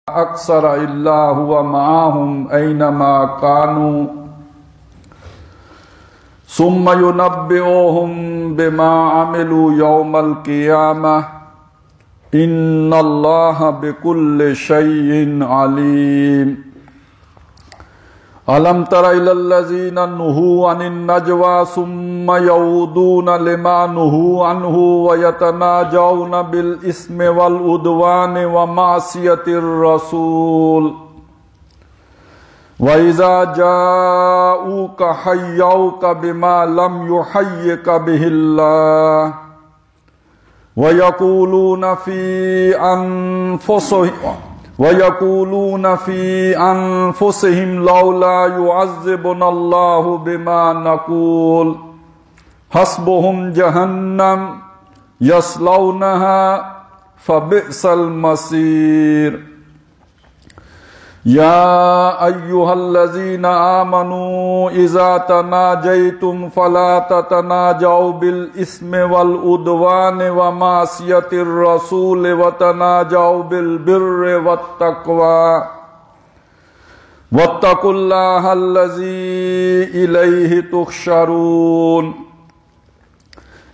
اکثر الا هو معهم اینما كانوا ثم ينبئهم بما عملوا يوم القيامة ان اللہ بكل شيء علیم. الم تر الى الذين نهوا عن النجوى ثم يعودون لما نهوا عنه ويتناجون بالاثم والعدوان ومعصية الرسول واذا جاءوك حيوك بما لم يحيك به الله ويقولون في أنفسهم لولا يعذبنا الله بما نقول حسبهم جهنم يصلونها فبئس المصير. يا أيها الذين آمنوا إذا تناجيتم فلا تتناجوا بالإثم والعدوان ومعصية الرسول وتناجوا بالبر والتقوى واتقوا الله الذي إليه تحشرون.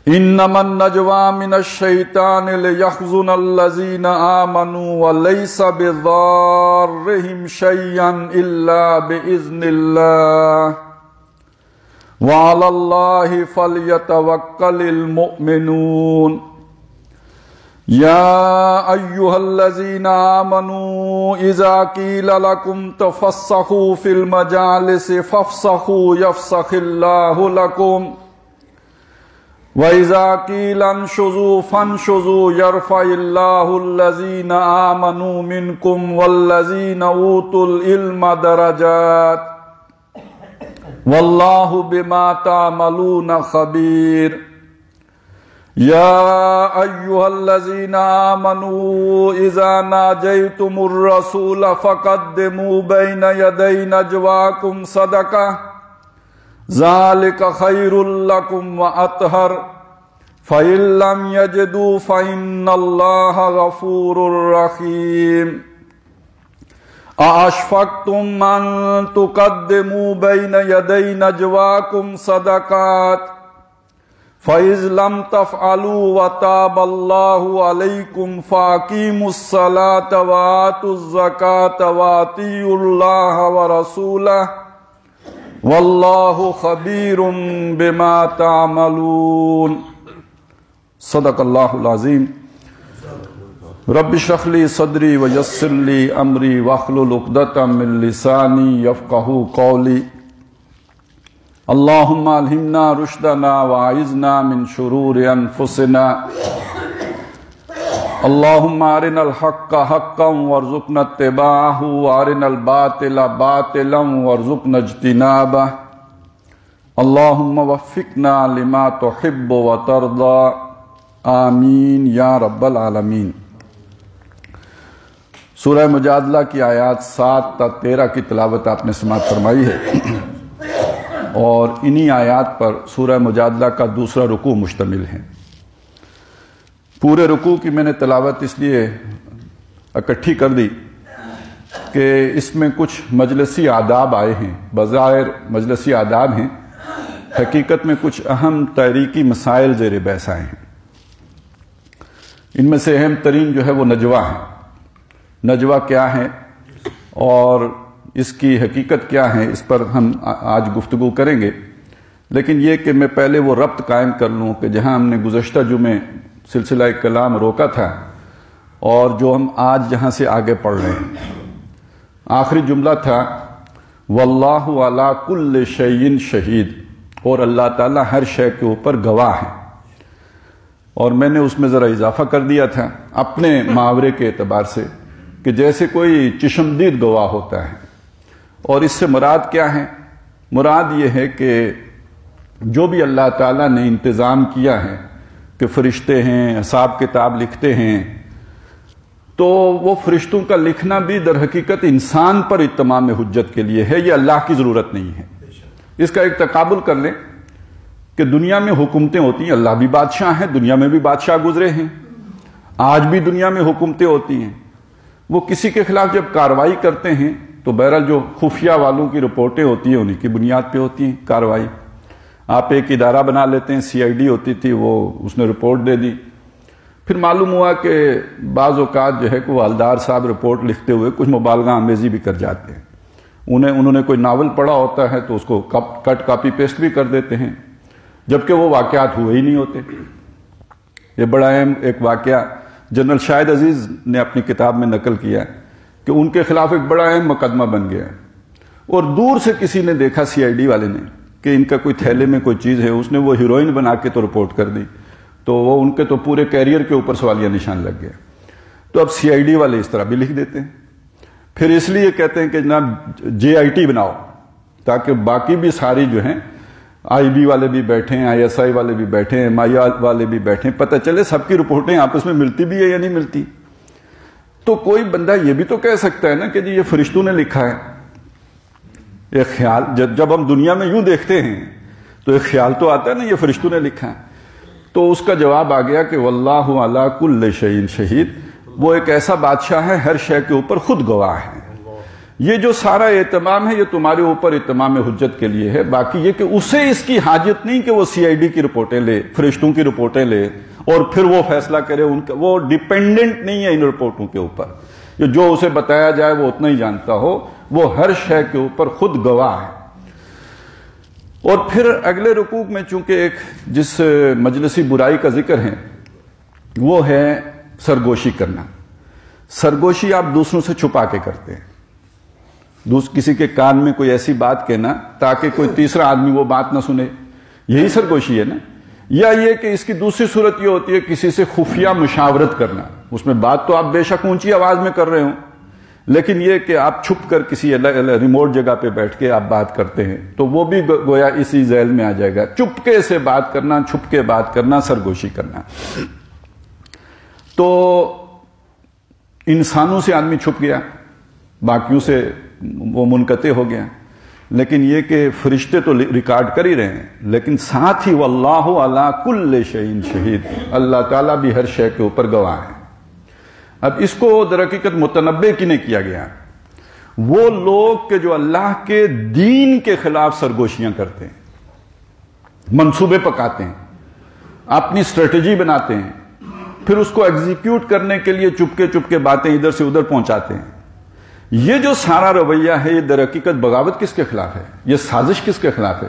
انما النجوى من الشيطان ليحزن الذين آمنوا وليس بضارهم شيئا إلا بإذن الله وعلى الله فليتوكل المؤمنون. يا أيها الذين آمنوا إذا قيل لكم تفسحوا في المجالس فافسحوا يفسح الله لكم وَإِذَا قِيلَ انشُزُوا فَانشُزُوا يَرْفَعِ اللَّهُ الَّذِينَ آمَنُوا مِنكُمْ وَالَّذِينَ أُوتُوا الْعِلْمَ دَرَجَاتٍ وَاللَّهُ بِمَا تَعْمَلُونَ خَبِيرٌ. يَا أَيُّهَا الَّذِينَ آمَنُوا إِذَا نَاجَيْتُمُ الرَّسُولَ فَقَدِّمُوا بَيْنَ يَدَيْ نَجْوَاكُمْ صَدَقَةً ذَلِكَ خَيْرٌ لَكُمْ وَأَطْهَرُ فَإِن لَّمْ يَجِدُوا فَإِنَّ اللَّهَ غَفُورٌ رَّحِيمٌ. أَأَشْفَقْتُمْ أَن تُقَدِّمُوا بَيْنَ يَدَيْ نَجْوَاكُمْ صَدَقَاتٍ فَإِذْ لَمْ تَفْعَلُوا وَتَابَ اللَّهُ عَلَيْكُمْ فَأَقِيمُوا الصَّلَاةَ وَآتُوا الزَّكَاةَ وَأَطِيعُوا اللَّهَ وَرَسُولَهُ واللہ خبیر بما تعملون. صدق اللہ العظیم. رب اشرح لی صدری ویسر لی امری واحلل عقدۃ من لسانی یفقہوا قولی. اللہم الہمنا رشدنا واعذنا من شرور انفسنا. اللہم ارنا الحق حقا وارزقنا اتباعہ وارنا الباطل باطلا وارزقنا اجتنابہ. اللہم وفقنا لما تحب وترضى آمین یا رب العالمین. سورہ مجادلہ کی آیات 7 تا 13 کی تلاوت آپ نے سماعت فرمائی ہے اور انہی آیات پر سورہ مجادلہ کا دوسرا رکوع مشتمل ہے. پورے رکوع کی میں نے تلاوت اس لیے اکٹھی کر دی کہ اس میں کچھ مجلسی آداب آئے ہیں. بظاہر مجلسی آداب ہیں، حقیقت میں کچھ اہم تحریکی مسائل زیر بحث آئے ہیں. ان میں سے اہم ترین جو ہے وہ نجوہ ہے. نجوہ کیا ہے اور اس کی حقیقت کیا ہے، اس پر ہم آج گفتگو کریں گے. لیکن یہ کہ میں پہلے وہ ربط قائم کر لوں کہ جہاں ہم نے گزشتہ جمعے سلسلہ کلام روکا تھا اور جو ہم آج جہاں سے آگے پڑھ رہے ہیں. آخری جملہ تھا واللہ علی کل شیء شہید، اور اللہ تعالیٰ ہر شے کے اوپر گواہ ہے. اور میں نے اس میں ذرا اضافہ کر دیا تھا اپنے محاورے کے اعتبار سے کہ جیسے کوئی چشمدید گواہ ہوتا ہے. اور اس سے مراد کیا ہے؟ مراد یہ ہے کہ جو بھی اللہ تعالیٰ نے انتظام کیا ہے کہ فرشتے ہیں، حساب کتاب لکھتے ہیں، تو وہ فرشتوں کا لکھنا بھی در حقیقت انسان پر اتمام حجت کے لیے ہے. یہ اللہ کی ضرورت نہیں ہے. اس کا ایک تقابل کر لیں کہ دنیا میں حکومتیں ہوتی ہیں، اللہ بھی بادشاہ ہیں، دنیا میں بھی بادشاہ گزرے ہیں، آج بھی دنیا میں حکومتیں ہوتی ہیں، وہ کسی کے خلاف جب کارروائی کرتے ہیں تو بہرحال جو خفیہ والوں کی رپورٹیں ہوتی ہیں انہی کی بنیاد پہ ہوتی ہیں کارروائی. آپ ایک ادارہ بنا لیتے ہیں, CID ہوتی تھی, اس نے رپورٹ دے دی. پھر معلوم ہوا کہ بعض اوقات جو ہے کہ وہ حلدار صاحب رپورٹ لکھتے ہوئے کچھ مبالغہ آمیزی بھی کر جاتے ہیں. انہوں نے کوئی ناول پڑھا ہوتا ہے تو اس کو کٹ کاپی پیسٹ بھی کر دیتے ہیں, جبکہ وہ واقعات ہوئے ہی نہیں ہوتے. یہ بڑا اہم ایک واقعہ جنرل شاہد عزیز نے اپنی کتاب میں نقل کیا ہے کہ ان کے خلاف ایک بڑا اہم مقدمہ بن گیا ہے, اور دور سے کسی نے دیکھا CID والے نے کہ ان کا کوئی تھیلے میں کوئی چیز ہے, اس نے وہ ہیروئن بنا کے تو رپورٹ کر دی, تو وہ ان کے تو پورے کیریئر کے اوپر سوالیہ نشان لگ گیا. تو اب CID والے اس طرح بھی لکھ دیتے ہیں. پھر اس لیے کہتے ہیں کہ جناب JIT بناؤ تاکہ باقی بھی ساری جو ہیں IB والے بھی بیٹھے ہیں, ISI والے بھی بیٹھے ہیں, MI والے بھی بیٹھے ہیں, پتہ چلے سب کی رپورٹیں آپس میں ملتی بھی ہے یا نہیں ملتی. تو کوئی بندہ یہ بھی تو کہہ سکتا ہے نا کہ جی یہ فرشتوں نے لکھا ہے. ایک خیال جب ہم دنیا میں یوں دیکھتے ہیں تو ایک خیال تو آتا ہے نا یہ فرشتوں نے لکھا ہے. تو اس کا جواب آ گیا کہ واللہ علی کل شیء شہید, وہ ایک ایسا بادشاہ ہے ہر شے کے اوپر خود گواہ ہے. یہ جو سارا اہتمام ہے یہ تمہارے اوپر اہتمام حجت کے لیے ہے, باقی یہ کہ اسے اس کی حاجت نہیں کہ وہ CID کی رپورٹیں لے, فرشتوں کی رپورٹیں لے اور پھر وہ فیصلہ کرے. وہ ڈیپینڈنٹ نہیں ہے ان رپورٹوں کے اوپر, جو اسے بتایا جائے وہ اتنا ہی جانتا ہو, وہ ہر شے کے اوپر خود گواہ ہے. اور پھر اگلے رکوع میں چونکہ ایک جس مجلسی برائی کا ذکر ہے وہ ہے سرگوشی کرنا. سرگوشی آپ دوسروں سے چھپا کے کرتے ہیں, کسی کے کان میں کوئی ایسی بات کہنا تاکہ کوئی تیسرا آدمی وہ بات نہ سنے, یہی سرگوشی ہے نا. یا یہ کہ اس کی دوسری صورت یہ ہوتی ہے کسی سے خفیہ مشاورت کرنا, اس میں بات تو آپ بے شک اونچی آواز میں کر رہے ہوں لیکن یہ کہ آپ چھپ کر کسی ریموٹ جگہ پہ بیٹھ کے آپ بات کرتے ہیں, تو وہ بھی گویا اسی ذیل میں آ جائے گا. چپکے سے بات کرنا, چھپ کے بات کرنا, سرگوشی کرنا. تو انسانوں سے آدمی چھپ گیا, باقیوں سے وہ منقطع ہو گیا, لیکن یہ کہ فرشتے تو ریکارڈ کر ہی رہے ہیں, لیکن ساتھ ہی واللہ علی کل شیء شہید, اللہ تعالیٰ بھی ہر شے کے اوپر گواہ ہے. اب اس کو در حقیقت متنبع کی نے کیا گیا, وہ لوگ کہ جو اللہ کے دین کے خلاف سرگوشیاں کرتے ہیں, منصوبے پکاتے ہیں, اپنی اسٹریٹجی بناتے ہیں, پھر اس کو ایگزیکیوٹ کرنے کے لیے چپکے چپکے باتیں ادھر سے ادھر پہنچاتے ہیں. یہ جو سارا رویہ ہے یہ در حقیقت بغاوت کس کے خلاف ہے, یہ سازش کس کے خلاف ہے,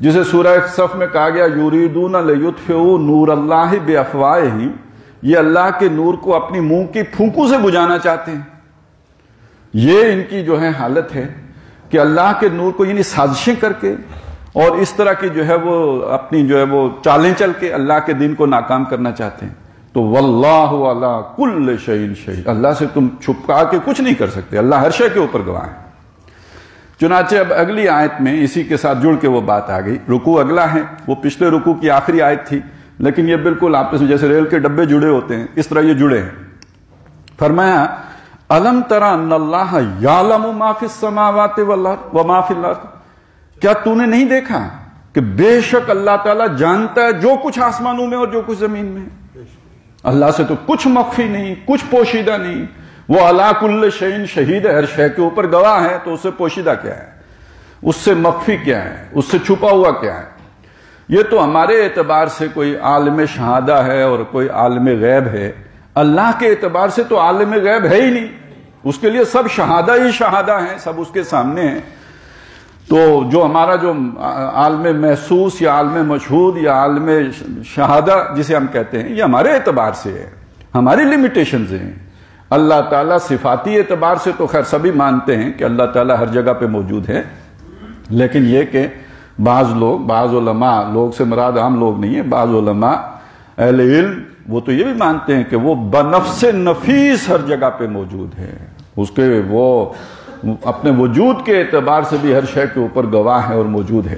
جسے سورہ صف میں کہا گیا یریدون لیطفئوا نور اللہ بافواہہم, یہ اللہ کے نور کو اپنی منہ کی پھونکوں سے بجھانا چاہتے ہیں. یہ ان کی جو ہے حالت ہے کہ اللہ کے نور کو یعنی سازشیں کر کے اور اس طرح کی جو ہے وہ اپنی جو ہے وہ چالیں چل کے اللہ کے دین کو ناکام کرنا چاہتے ہیں. تو واللہ علی کل شیء شہید, اللہ سے تم چھپا کے کچھ نہیں کر سکتے, اللہ ہر شے کے اوپر گواہ ہے. چنانچہ اب اگلی آیت میں اسی کے ساتھ جڑ کے وہ بات آ گئی. رکوع اگلا ہے, وہ پچھلے رکوع کی آخری آیت تھی, لیکن یہ بالکل آپس میں جیسے ریل کے ڈبے جڑے ہوتے ہیں اس طرح یہ جڑے ہیں. فرمایا الم تری ان اللہ یعلم ما فی السماوات وما فی الارض, کیا تو نے نہیں دیکھا کہ بے شک اللہ تعالیٰ جانتا ہے جو کچھ آسمانوں میں اور جو کچھ زمین میں. اللہ سے تو کچھ مخفی نہیں, کچھ پوشیدہ نہیں. وہ علی کل شیء شہید ہے, ہر شے کے اوپر گواہ ہے, تو اس سے پوشیدہ کیا ہے, اس سے مخفی کیا ہے, اس سے چھپا ہوا کیا ہے. یہ تو ہمارے اعتبار سے کوئی عالم شہادہ ہے اور کوئی عالم غیب ہے, اللہ کے اعتبار سے تو عالم غیب ہے ہی نہیں, اس کے لیے سب شہادہ ہی شہادہ ہیں, سب اس کے سامنے ہیں. تو جو ہمارا جو عالم محسوس یا عالم مشہود یا عالم شہادہ جسے ہم کہتے ہیں, یہ ہمارے اعتبار سے ہے, ہماری لمیٹیشنز ہیں. اللہ تعالیٰ صفاتی اعتبار سے تو خیر سبھی مانتے ہیں کہ اللہ تعالیٰ ہر جگہ پہ موجود ہے, لیکن یہ کہ بعض لوگ, بعض علماء, لوگ سے مراد عام لوگ نہیں ہے, بعض علماء اہل علم وہ تو یہ بھی مانتے ہیں کہ وہ بنفس نفیس ہر جگہ پہ موجود ہے, اس کے وہ اپنے وجود کے اعتبار سے بھی ہر شے کے اوپر گواہ ہے اور موجود ہے.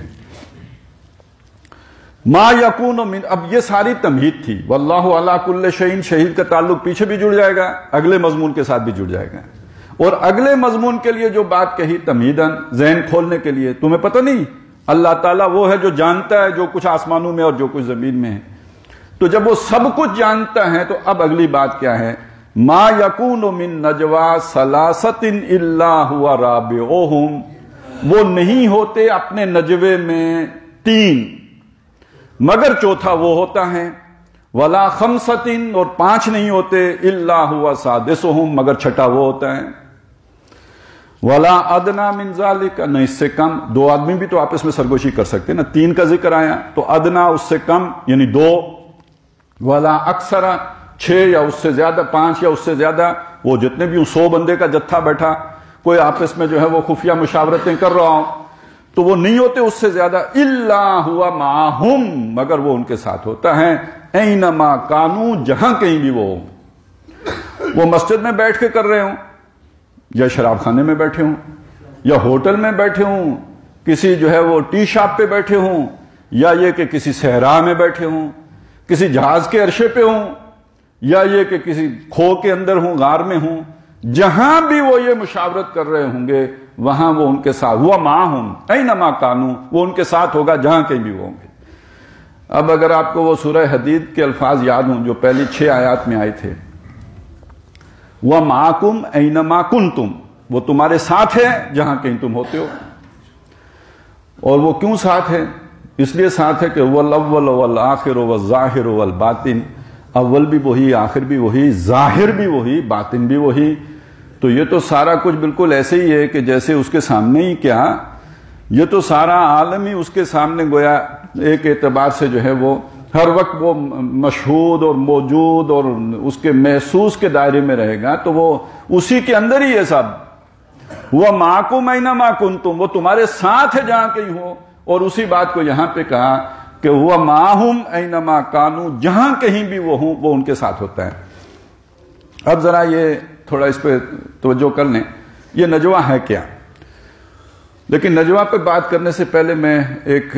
ما یکون من, اب یہ ساری تمہید تھی. واللہ علی کل شیء شہید کا تعلق پیچھے بھی جڑ جائے گا, اگلے مضمون کے ساتھ بھی جڑ جائے گا. اور اگلے مضمون کے لیے جو بات کہی تمہیداً, ذہن کھولنے کے لیے, تمہیں پتہ نہیں اللہ تعالیٰ وہ ہے جو جانتا ہے جو کچھ آسمانوں میں اور جو کچھ زمین میں ہے. تو جب وہ سب کچھ جانتا ہے تو اب اگلی بات کیا ہے ما یکون من نجوا ثلاثۃ الا هو رابعہم، وہ نہیں ہوتے اپنے نجوے میں 3 مگر چوتھا وہ ہوتا ہے، ولا خمسۃ، اور 5 نہیں ہوتے، الا هو سادسہم، مگر چھٹا وہ ہوتا ہے، ولا ادنا من ذالک، نہ اس سے کم۔ 2 آدمی بھی تو آپس میں سرگوشی کر سکتے نا، 3 کا ذکر آیا تو ادنا اس سے کم یعنی 2، ولا اکثر 6 یا اس سے زیادہ، 5 یا اس سے زیادہ، وہ جتنے بھی 100 بندے کا جتھا بیٹھا، کوئی آپس میں جو ہے وہ خفیہ مشاورتیں کر رہا ہوں تو وہ نہیں ہوتے اس سے زیادہ، الا ہوا معہم، مگر وہ ان کے ساتھ ہوتا ہے، اینما کانو، جہاں کہیں بھی وہ ہوں، وہ مسجد میں بیٹھ کے کر رہے ہوں، یا شراب خانے میں بیٹھے ہوں، یا ہوٹل میں بیٹھے ہوں، کسی جو ہے وہ ٹی شاپ پہ بیٹھے ہوں، یا یہ کہ کسی صحرا میں بیٹھے ہوں، کسی جہاز کے عرشے پہ ہوں، یا یہ کہ کسی کھو کے اندر ہوں، غار میں ہوں، جہاں بھی وہ یہ مشاورت کر رہے ہوں گے وہاں وہ ان کے ساتھ، ہوا معہم اینما کانو، وہ ان کے ساتھ ہوگا جہاں کہیں بھی وہ ہوں گے۔ اب اگر آپ کو وہ سورہ حدید کے الفاظ یاد ہوں جو پہلی 6 آیات میں آئے تھے، وَمَعَكُمْ أَيْنَمَا كُنْتُمْ، وہ تمہارے ساتھ ہے جہاں کہیں تم ہوتے ہو۔ اور وہ کیوں ساتھ ہے؟ اس لیے ساتھ ہے کہ وَالْأَوَّلُ وَالْآخِرُ وَالظَّاهِرُ وَالْبَاطِنُ، اول بھی وہی، آخر بھی وہی، ظاہر بھی وہی، باطن بھی وہی۔ تو یہ تو سارا کچھ بالکل ایسے ہی ہے کہ جیسے اس کے سامنے ہی کیا، یہ تو سارا عالم ہی اس کے سامنے گویا ایک اعتبار سے جو ہے وہ ہر وقت وہ مشہود اور موجود اور اس کے محسوس کے دائرے میں رہے گا، تو وہ اسی کے اندر ہی ہے سب۔ وہ معکم اینما کنتم، وہ تمہارے ساتھ ہے جہاں کہیں ہو، اور اسی بات کو یہاں پہ کہا کہ وہ معہم اینما کانو، جہاں کہیں بھی وہ ہوں وہ ان کے ساتھ ہوتا ہے۔ اب ذرا یہ تھوڑا اس پہ توجہ کر لیں، یہ نجوہ ہے کیا؟ لیکن نجوہ پہ بات کرنے سے پہلے میں ایک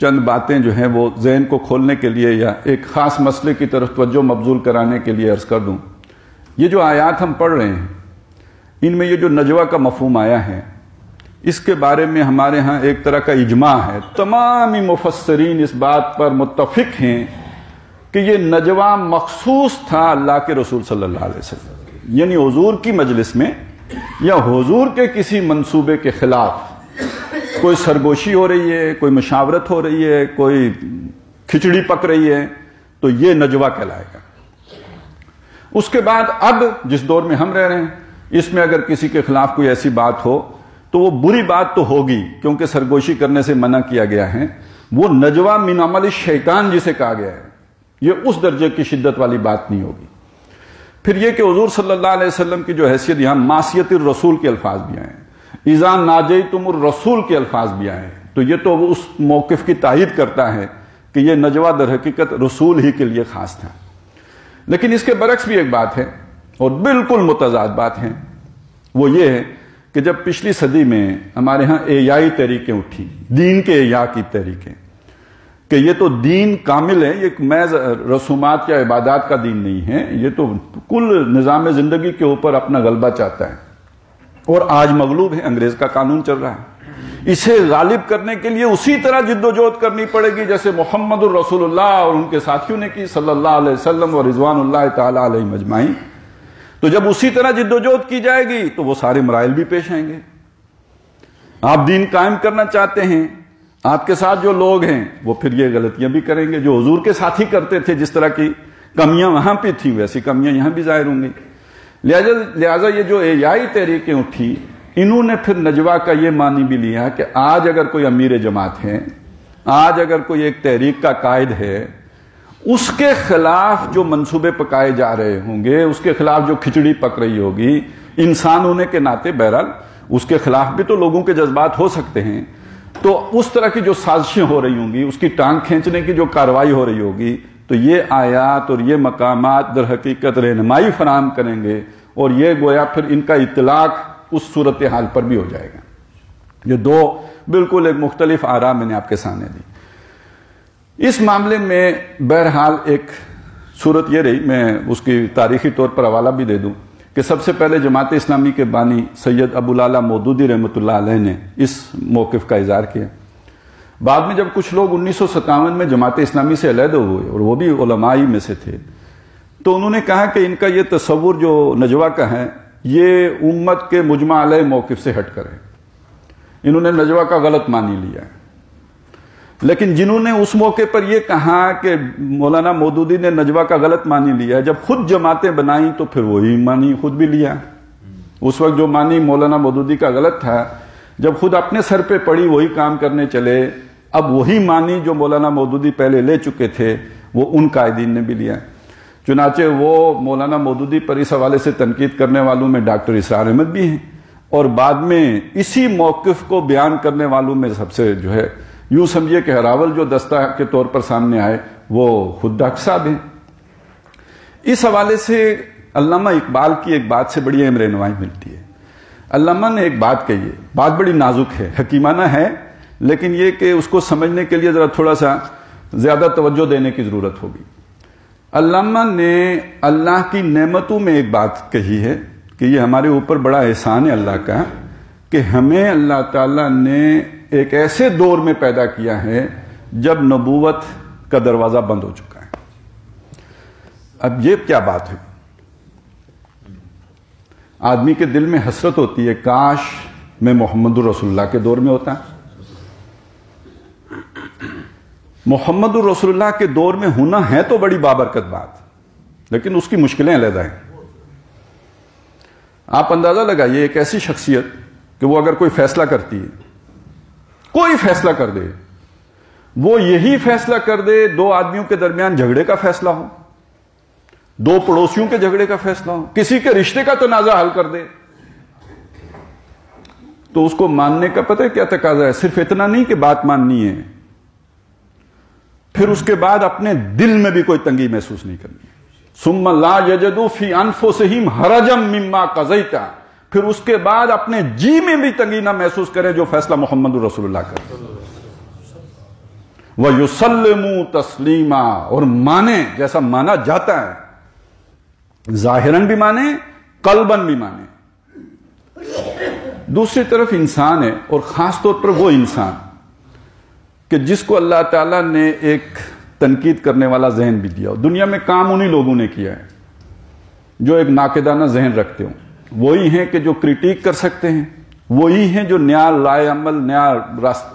چند باتیں جو ہیں وہ ذہن کو کھولنے کے لیے یا ایک خاص مسئلے کی طرف توجہ مبذول کرانے کے لیے عرض کر دوں۔ یہ جو آیات ہم پڑھ رہے ہیں ان میں یہ جو نجوہ کا مفہوم آیا ہے اس کے بارے میں ہمارے ہاں ایک طرح کا اجماع ہے، تمامی مفسرین اس بات پر متفق ہیں کہ یہ نجوہ مخصوص تھا اللہ کے رسول صلی اللہ علیہ وسلم، یعنی حضور کی مجلس میں یا حضور کے کسی منصوبے کے خلاف کوئی سرگوشی ہو رہی ہے، کوئی مشاورت ہو رہی ہے، کوئی کھچڑی پک رہی ہے تو یہ نجوہ کہلائے گا۔ اس کے بعد اب جس دور میں ہم رہ رہے ہیں اس میں اگر کسی کے خلاف کوئی ایسی بات ہو تو وہ بری بات تو ہوگی کیونکہ سرگوشی کرنے سے منع کیا گیا ہے، وہ نجوہ من عمل الشیطان جسے کہا گیا ہے، یہ اس درجے کی شدت والی بات نہیں ہوگی۔ پھر یہ کہ حضور صلی اللہ علیہ وسلم کی جو حیثیت، یہاں معصیت الرسول کے الفاظ بھی آئے ہیں، اذا ناجیتم الرسول کے الفاظ بھی آئے ہیں، تو یہ تو وہ اس موقف کی تائید کرتا ہے کہ یہ نجوہ در حقیقت رسول ہی کے لیے خاص تھا۔ لیکن اس کے برعکس بھی ایک بات ہے اور بالکل متضاد بات ہے، وہ یہ ہے کہ جب پچھلی صدی میں ہمارے ہاں احیائی تحریکیں اٹھی، دین کے احیاء کی تحریکیں، کہ یہ تو دین کامل ہے، یہ محض رسومات یا عبادات کا دین نہیں ہے، یہ تو کل نظام زندگی کے اوپر اپنا غلبہ چاہتا ہے، اور آج مغلوب ہے، انگریز کا قانون چل رہا ہے، اسے غالب کرنے کے لیے اسی طرح جد و جہد کرنی پڑے گی جیسے محمد الرسول اللہ اور ان کے ساتھیوں نے کی صلی اللہ علیہ وسلم اور رضوان اللہ تعالی علیہ اجمعین۔ تو جب اسی طرح جد و جہد کی جائے گی تو وہ سارے مراحل بھی پیش آئیں گے۔ آپ دین قائم کرنا چاہتے ہیں، آپ کے ساتھ جو لوگ ہیں وہ پھر یہ غلطیاں بھی کریں گے جو حضور کے ساتھ ہی کرتے تھے، جس طرح کی کمیاں وہاں پہ تھیں ویسی کمیاں یہاں بھی ظاہر ہوں گی۔ لہذا یہ جو احیائی تحریکیں اٹھی انہوں نے پھر نجوہ کا یہ معنی بھی لیا کہ آج اگر کوئی امیر جماعت ہے، آج اگر کوئی ایک تحریک کا قائد ہے، اس کے خلاف جو منصوبے پکائے جا رہے ہوں گے، اس کے خلاف جو کھچڑی پک رہی ہوگی، انسان ہونے کے ناطے بہرحال اس کے خلاف بھی تو لوگوں کے جذبات ہو سکتے ہیں، تو اس طرح کی جو سازشیں ہو رہی ہوں گی، اس کی ٹانگ کھینچنے کی جو کارروائی ہو رہی ہوگی، تو یہ آیات اور یہ مقامات در حقیقت رہنمائی فراہم کریں گے، اور یہ گویا پھر ان کا اطلاق اس صورتحال پر بھی ہو جائے گا۔ یہ دو بالکل ایک مختلف آراء میں نے آپ کے سامنے دی۔ اس معاملے میں بہرحال ایک صورت یہ رہی، میں اس کی تاریخی طور پر حوالہ بھی دے دوں کہ سب سے پہلے جماعت اسلامی کے بانی سید ابو العلا مودودی رحمۃ اللہ علیہ نے اس موقف کا اظہار کیا۔ بعد میں جب کچھ لوگ 1957 میں جماعت اسلامی سے علیحدہ ہوئے اور وہ بھی علماء میں سے تھے، تو انہوں نے کہا کہ ان کا یہ تصور جو نجوہ کا ہے یہ امت کے مجمع علیہ موقف سے ہٹ کر ہے. انہوں نے نجوہ کا غلط معنی لیا ہے. لیکن جنہوں نے اس موقع پر یہ کہا کہ مولانا مودودی نے نجوہ کا غلط معنی لیا ہے، جب خود جماعتیں بنائیں تو پھر وہی معنی خود بھی لیا. اس وقت جو معنی مولانا مودودی کا غلط تھا، جب خود اپنے سر پہ پڑی وہی کام کرنے چلے، اب وہی معنی جو مولانا مودودی پہلے لے چکے تھے وہ ان قائدین نے بھی لیا. چنانچہ وہ مولانا مودودی پر اس حوالے سے تنقید کرنے والوں میں ڈاکٹر اسرار احمد بھی ہیں، اور بعد میں اسی موقف کو بیان کرنے والوں میں سب سے جو ہے یوں سمجھیے کہ ہراول جو دستہ کے طور پر سامنے آئے وہ خود ڈاکٹر صاحب ہیں. اس حوالے سے علامہ اقبال کی ایک بات سے بڑی اہم رہنمائی ملتی ہے. علامہ نے ایک بات کہی ہے، بات بڑی نازک ہے، حکیمانہ ہے، لیکن یہ کہ اس کو سمجھنے کے لیے ذرا تھوڑا سا زیادہ توجہ دینے کی ضرورت ہوگی. علامہ نے اللہ کی نعمتوں میں ایک بات کہی ہے کہ یہ ہمارے اوپر بڑا احسان ہے اللہ کا کہ ہمیں اللہ تعالیٰ نے ایک ایسے دور میں پیدا کیا ہے جب نبوت کا دروازہ بند ہو چکا ہے. اب یہ کیا بات ہے؟ آدمی کے دل میں حسرت ہوتی ہے، کاش میں محمد الرسول اللہ کے دور میں ہوتا. محمد الرسول اللہ کے دور میں ہونا ہے تو بڑی بابرکت بات، لیکن اس کی مشکلیں علیحدہ ہیں. آپ اندازہ لگائیے ایک ایسی شخصیت کہ وہ اگر کوئی فیصلہ کرتی ہے، کوئی فیصلہ کر دے، وہ یہی فیصلہ کر دے دو آدمیوں کے درمیان جھگڑے کا فیصلہ ہو، دو پڑوسیوں کے جھگڑے کا فیصلہ ہو، کسی کے رشتے کا تنازع حل کر دے، تو اس کو ماننے کا پتہ ہے کیا تقاضا ہے؟ صرف اتنا نہیں کہ بات ماننی ہے، پھر اس کے بعد اپنے دل میں بھی کوئی تنگی محسوس نہیں کرنی. ثم لا یجدوا فی انفسہم حرجا مما قضیت، پھر اس کے بعد اپنے جی میں بھی تنگی نہ محسوس کرے جو فیصلہ محمد رسول اللہ کرے. وَيُسَلِّمُوا تَسْلِيمًا، اور مانے جیسا مانا جاتا ہے، ظاہراً بھی مانے، قلباً بھی مانے. دوسری طرف انسان ہے، اور خاص طور پر وہ انسان کہ جس کو اللہ تعالیٰ نے ایک تنقید کرنے والا ذہن بھی دیا. دنیا میں کام انہی لوگوں نے کیا ہے جو ایک ناقدانہ ذہن رکھتے ہوں. وہی ہیں کہ جو کریٹیک کر سکتے ہیں، وہی ہیں جو نیا لائے عمل، نیا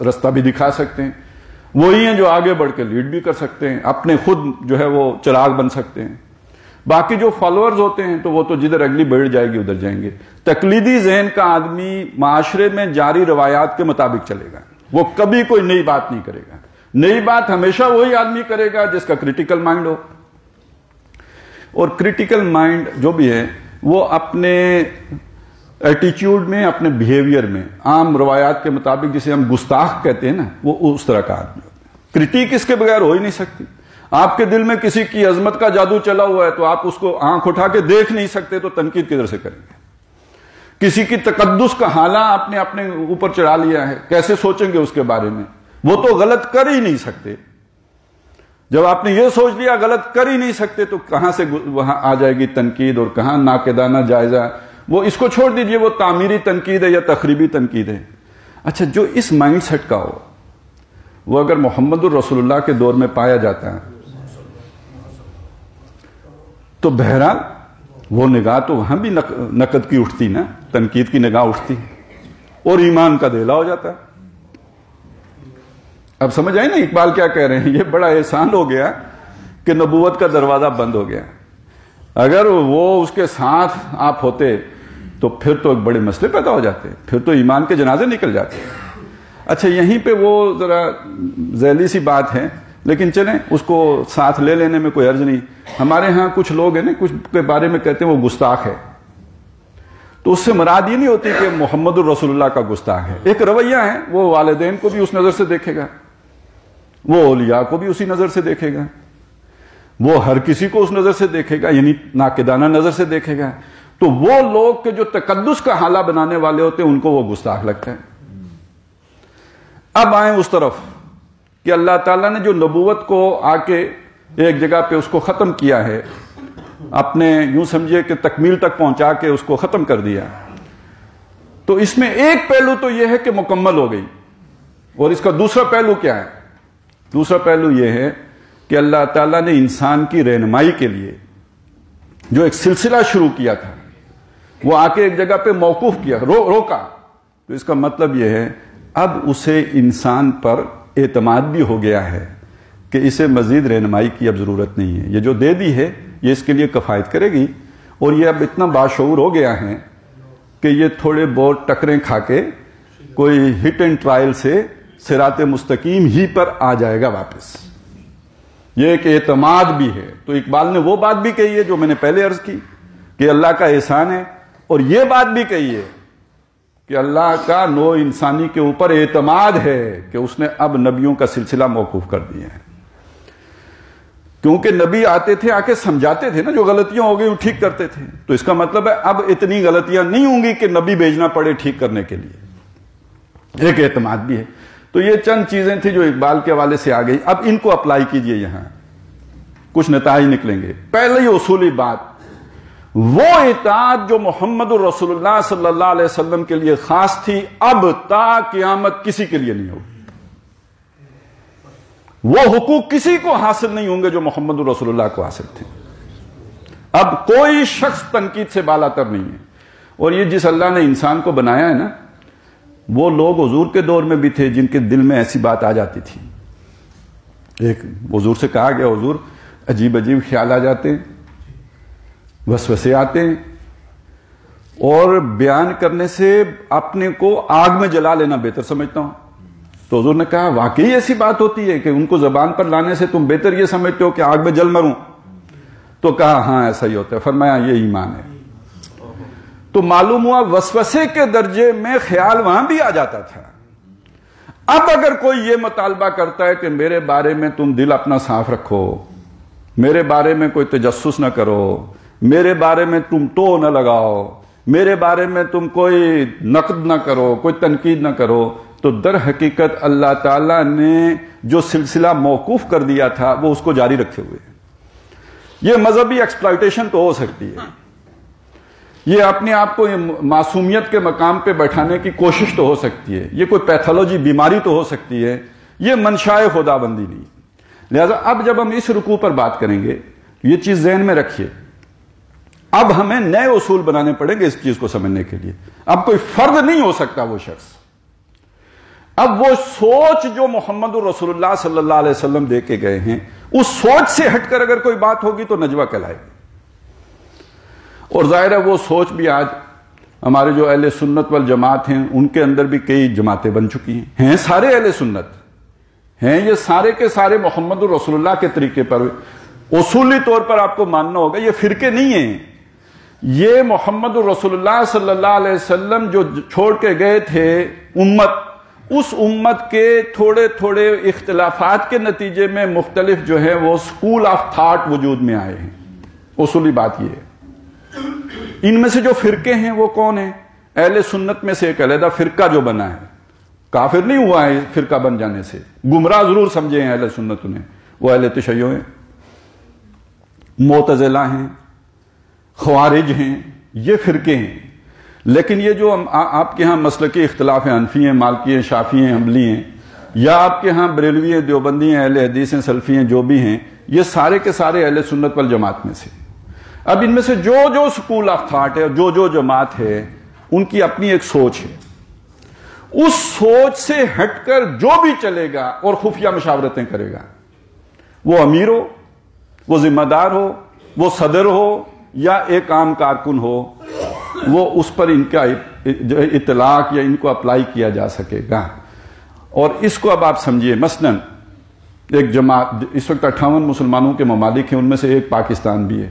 رستہ بھی دکھا سکتے ہیں، وہی ہیں جو آگے بڑھ کے لیڈ بھی کر سکتے ہیں، اپنے خود جو ہے وہ چراغ بن سکتے ہیں. باقی جو فالوورز ہوتے ہیں تو وہ تو جدھر اگلی بڑھ جائے گی ادھر جائیں گے. تقلیدی ذہن کا آدمی معاشرے میں جاری روایات کے مطابق چلے گا، وہ کبھی کوئی نئی بات نہیں کرے گا. نئی بات ہمیشہ وہی آدمی کرے گا جس کا کریٹیکل مائنڈ ہو. اور کریٹیکل مائنڈ جو بھی ہے وہ اپنے ایٹیچیوڈ میں، اپنے بیہیویئر میں، عام روایات کے مطابق جسے ہم گستاخ کہتے ہیں نا، وہ اس طرح کا آدمی ہوتا ہے. کریٹیک اس کے بغیر ہو ہی نہیں سکتی. آپ کے دل میں کسی کی عظمت کا جادو چلا ہوا ہے تو آپ اس کو آنکھ اٹھا کے دیکھ نہیں سکتے، تو تنقید کدھر سے کریں گے؟ کسی کی تقدس کا حالہ آپ نے اپنے اوپر چڑھا لیا ہے، کیسے سوچیں گے اس کے بارے میں؟ وہ تو غلط کر ہی نہیں سکتے. جب آپ نے یہ سوچ لیا غلط کر ہی نہیں سکتے تو کہاں سے وہاں آ جائے گی تنقید، اور کہاں ناقدانہ جائزہ؟ وہ اس کو چھوڑ دیجئے، وہ تعمیری تنقید ہے یا تخریبی تنقید ہے. اچھا، جو اس مائنڈ سیٹ کا ہو وہ اگر محمد الرسول اللہ کے دور میں پایا جاتا ہے تو بہرحال وہ نگاہ تو وہاں بھی نقد کی اٹھتی نا، تنقید کی نگاہ اٹھتی اور ایمان کا دھیلا ہو جاتا ہے. اب سمجھ آئی نا اقبال کیا کہہ رہے ہیں؟ یہ بڑا احسان ہو گیا کہ نبوت کا دروازہ بند ہو گیا. اگر وہ اس کے ساتھ آپ ہوتے تو پھر تو ایک بڑے مسئلے پیدا ہو جاتے، پھر تو ایمان کے جنازے نکل جاتے. اچھا، یہیں پہ وہ ذرا ذیلی سی بات ہے، لیکن چلیں اس کو ساتھ لے لینے میں کوئی حرج نہیں. ہمارے ہاں کچھ لوگ ہیں نا، کچھ کے بارے میں کہتے ہیں وہ گستاخ ہے، تو اس سے مراد یہ نہیں ہوتی کہ محمد الرسول اللہ کا گستاخ ہے. ایک رویہ ہے، وہ والدین کو بھی اس نظر سے دیکھے گا، وہ اولیاء کو بھی اسی نظر سے دیکھے گا، وہ ہر کسی کو اس نظر سے دیکھے گا، یعنی ناقدانہ نظر سے دیکھے گا. تو وہ لوگ کے جو تقدس کا حالہ بنانے والے ہوتے ہیں ان کو وہ گستاخ لگتا ہے. اب آئیں اس طرف کہ اللہ تعالیٰ نے جو نبوت کو آ کے ایک جگہ پہ اس کو ختم کیا ہے، اپنے یوں سمجھے کہ تکمیل تک پہنچا کے اس کو ختم کر دیا، تو اس میں ایک پہلو تو یہ ہے کہ مکمل ہو گئی. اور اس کا دوسرا پہلو کیا ہے؟ دوسرا پہلو یہ ہے کہ اللہ تعالیٰ نے انسان کی رہنمائی کے لیے جو ایک سلسلہ شروع کیا تھا وہ آ کے ایک جگہ پہ موقوف کیا، روکا، تو اس کا مطلب یہ ہے اب اسے انسان پر اعتماد بھی ہو گیا ہے کہ اسے مزید رہنمائی کی اب ضرورت نہیں ہے، یہ جو دے دی ہے یہ اس کے لیے کفایت کرے گی، اور یہ اب اتنا باشعور ہو گیا ہے کہ یہ تھوڑے بہت ٹکریں کھا کے کوئی ہٹ اینڈ ٹرائل سے صراط مستقیم ہی پر آ جائے گا واپس۔ یہ ایک اعتماد بھی ہے۔ تو اقبال نے وہ بات بھی کہی ہے جو میں نے پہلے عرض کی کہ اللہ کا احسان ہے، اور یہ بات بھی کہی ہے کہ اللہ کا نوع انسانی کے اوپر اعتماد ہے کہ اس نے اب نبیوں کا سلسلہ موقوف کر دیا ہے، کیونکہ نبی آتے تھے، آ کے سمجھاتے تھے نا، جو غلطیاں ہو گئی وہ ٹھیک کرتے تھے، تو اس کا مطلب ہے اب اتنی غلطیاں نہیں ہوں گی کہ نبی بھیجنا پڑے ٹھیک کرنے کے لیے، ایک اعتماد بھی ہے۔ تو یہ چند چیزیں تھیں جو اقبال کے حوالے سے آ گئی، اب ان کو اپلائی کیجئے، یہاں کچھ نتائج نکلیں گے۔ پہلی اصولی بات، وہ اطاعت جو محمد الرسول اللہ صلی اللہ علیہ وسلم کے لیے خاص تھی اب تا قیامت کسی کے لیے نہیں ہوگی، وہ حقوق کسی کو حاصل نہیں ہوں گے جو محمد الرسول اللہ کو حاصل تھے۔ اب کوئی شخص تنقید سے بالا تر نہیں ہے، اور یہ جس اللہ نے انسان کو بنایا ہے نا، وہ لوگ حضور کے دور میں بھی تھے جن کے دل میں ایسی بات آ جاتی تھی۔ ایک حضور سے کہا گیا، حضور عجیب عجیب خیال آ جاتے ہیں، وسوسے آتے ہیں، اور بیان کرنے سے اپنے کو آگ میں جلا لینا بہتر سمجھتا ہوں۔ تو حضور نے کہا واقعی ایسی بات ہوتی ہے کہ ان کو زبان پر لانے سے تم بہتر یہ سمجھتے ہو کہ آگ میں جل مروں؟ تو کہا ہاں ایسا ہی ہوتا ہے۔ فرمایا یہ ایمان ہے۔ تو معلوم ہوا وسوسے کے درجے میں خیال وہاں بھی آ جاتا تھا۔ اب اگر کوئی یہ مطالبہ کرتا ہے کہ میرے بارے میں تم دل اپنا صاف رکھو، میرے بارے میں کوئی تجسس نہ کرو، میرے بارے میں تم تو نہ لگاؤ، میرے بارے میں تم کوئی نقد نہ کرو، کوئی تنقید نہ کرو، تو در حقیقت اللہ تعالیٰ نے جو سلسلہ موقوف کر دیا تھا وہ اس کو جاری رکھے ہوئے۔ یہ مذہبی ایکسپلائٹیشن تو ہو سکتی ہے، یہ اپنے آپ کو معصومیت کے مقام پہ بیٹھانے کی کوشش تو ہو سکتی ہے، یہ کوئی پیتھولوجی بیماری تو ہو سکتی ہے، یہ منشائے خدا بندی نہیں۔ لہذا اب جب ہم اس رکوع پر بات کریں گے یہ چیز ذہن میں رکھیے، اب ہمیں نئے اصول بنانے پڑیں گے اس چیز کو سمجھنے کے لیے۔ اب کوئی فرد نہیں ہو سکتا وہ شخص، اب وہ سوچ جو محمد الرسول اللہ صلی اللہ علیہ وسلم دے کے گئے ہیں، اس سوچ سے ہٹ کر اگر کوئی بات ہوگی تو نجوہ کہلائے گی۔ اور ظاہر ہے وہ سوچ بھی آج ہمارے جو اہل سنت والجماعت ہیں ان کے اندر بھی کئی جماعتیں بن چکی ہیں سارے اہل سنت ہیں، یہ سارے کے سارے محمد الرسول اللہ کے طریقے پر اصولی طور پر آپ کو ماننا ہوگا، یہ فرقے نہیں ہیں، یہ محمد الرسول اللہ صلی اللہ علیہ وسلم جو چھوڑ کے گئے تھے امت، اس امت کے تھوڑے تھوڑے اختلافات کے نتیجے میں مختلف جو ہے وہ سکول آف تھاٹ وجود میں آئے ہیں۔ اصولی بات یہ ہے، ان میں سے جو فرقے ہیں وہ کون ہیں؟ اہل سنت میں سے ایک علیحدہ فرقہ جو بنا ہے، کافر نہیں ہوا ہے فرقہ بن جانے سے، گمراہ ضرور سمجھے ہیں اہل سنت نے، وہ اہل تشیع ہیں، معتزلہ ہیں، خوارج ہیں، یہ فرقے ہیں۔ لیکن یہ جو آپ کے ہاں مسلکی اختلاف ہیں، حنفی ہیں، مالکی ہیں، شافعی ہیں، حنبلی ہیں، یا آپ کے ہاں بریلوی ہیں، دیوبندی ہیں، اہل حدیث ہیں، سلفی ہیں، جو بھی ہیں، یہ سارے کے سارے اہل سنت والجماعت میں سے۔ اب ان میں سے جو جو سکول آف تھاٹ ہے، جو جو جماعت ہے، ان کی اپنی ایک سوچ ہے، اس سوچ سے ہٹ کر جو بھی چلے گا اور خفیہ مشاورتیں کرے گا، وہ امیر ہو، وہ ذمہ دار ہو، وہ صدر ہو یا ایک عام کارکن ہو، وہ اس پر ان کا اطلاق یا ان کو اپلائی کیا جا سکے گا۔ اور اس کو اب آپ سمجھیے، مثلاً ایک جماعت، اس وقت 58 مسلمانوں کے ممالک ہیں، ان میں سے ایک پاکستان بھی ہے۔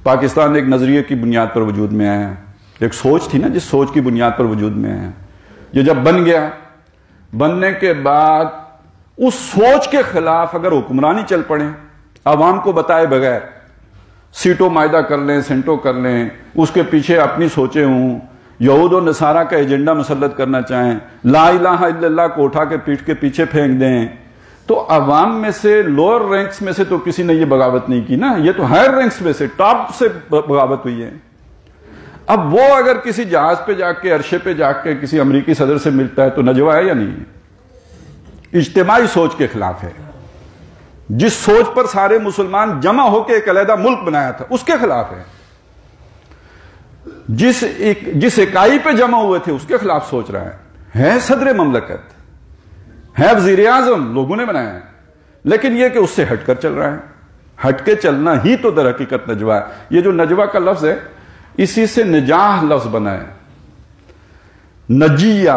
پاکستان ایک نظریے کی بنیاد پر وجود میں آیا، ایک سوچ تھی نا جس سوچ کی بنیاد پر وجود میں آیا، یہ جب بن گیا، بننے کے بعد اس سوچ کے خلاف اگر حکمرانی چل پڑے، عوام کو بتائے بغیر سیٹوں معاہدہ کر لیں، سینٹوں کر لیں، اس کے پیچھے اپنی سوچیں ہوں، یہود و نصارہ کا ایجنڈا مسلط کرنا چاہیں، لا الہ الا اللہ کو اٹھا کے پیٹھ کے پیچھے پھینک دیں، تو عوام میں سے لوئر رینکس میں سے تو کسی نے یہ بغاوت نہیں کی نا، یہ تو ہائر رینکس میں سے ٹاپ سے بغاوت ہوئی ہے۔ اب وہ اگر کسی جہاز پہ جا کے، عرشے پہ جا کے کسی امریکی صدر سے ملتا ہے تو نجوہ ہے یا نہیں؟ اجتماعی سوچ کے خلاف ہے۔ جس سوچ پر سارے مسلمان جمع ہو کے ایک علیحدہ ملک بنایا تھا اس کے خلاف ہے، جس اکائی پہ جمع ہوئے تھے اس کے خلاف سوچ رہا ہے صدر مملکت، ہے وزیر اعظم، لوگوں نے بنایا ہے، لیکن یہ کہ اس سے ہٹ کر چل رہا ہے۔ ہٹ کے چلنا ہی تو در حقیقت نجوہ ہے۔ یہ جو نجوہ کا لفظ ہے اسی سے نجاح لفظ بنا ہے، نجیہ،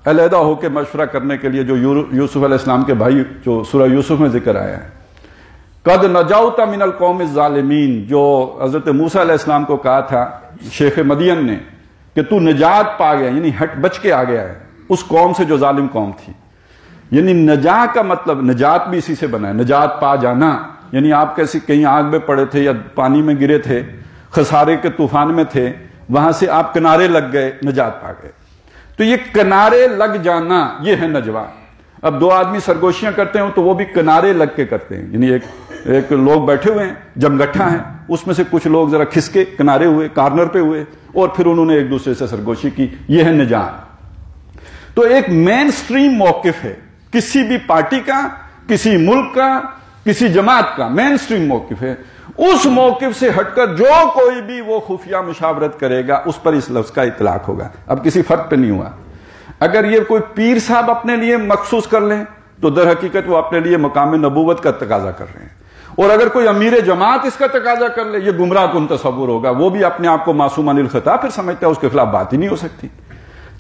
علیحدہ ہو کے مشورہ کرنے کے لیے، جو یوسف علیہ السلام کے بھائی جو سورہ یوسف میں ذکر آیا ہے، قد نجوت من القوم الظالمین، جو حضرت موسیٰ علیہ السلام کو کہا تھا شیخ مدین نے کہ تو نجات پا گیا، یعنی ہٹ بچ کے آ گیا ہے اس قوم سے جو ظالم قوم تھی۔ یعنی نجاح کا مطلب نجات بھی اسی سے بنا ہے، نجات پا جانا، یعنی آپ کیسی کہیں آگ میں پڑے تھے یا پانی میں گرے تھے، خسارے کے طوفان میں تھے، وہاں سے آپ کنارے لگ گئے، نجات پا گئے۔ تو یہ کنارے لگ جانا یہ ہے نجوہ۔ اب دو آدمی سرگوشیاں کرتے ہیں تو وہ بھی کنارے لگ کے کرتے ہیں، یعنی ایک لوگ بیٹھے ہوئے ہیں، جمگٹھا ہیں، اس میں سے کچھ لوگ ذرا کھسکے کنارے ہوئے، کارنر پہ ہوئے، اور پھر انہوں نے ایک دوسرے سے سرگوشی کی، یہ ہے نجات۔ تو ایک مین سٹریم موقف ہے کسی بھی پارٹی کا، کسی ملک کا، کسی جماعت کا، مین سٹریم موقف ہے۔ اس موقف سے ہٹ کر جو کوئی بھی وہ خفیہ مشاورت کرے گا اس پر اس لفظ کا اطلاق ہوگا۔ اب کسی فرق پہ نہیں ہوا۔ اگر یہ کوئی پیر صاحب اپنے لیے مخصوص کر لیں تو در حقیقت وہ اپنے لیے مقام نبوت کا تقاضا کر رہے ہیں، اور اگر کوئی امیر جماعت اس کا تقاضا کر لے یہ گمراہ کن تصور ہوگا، وہ بھی اپنے آپ کو معصوم عن الخطا پھر سمجھتا ہے، اس کے خلاف بات ہی نہیں ہو سکتی۔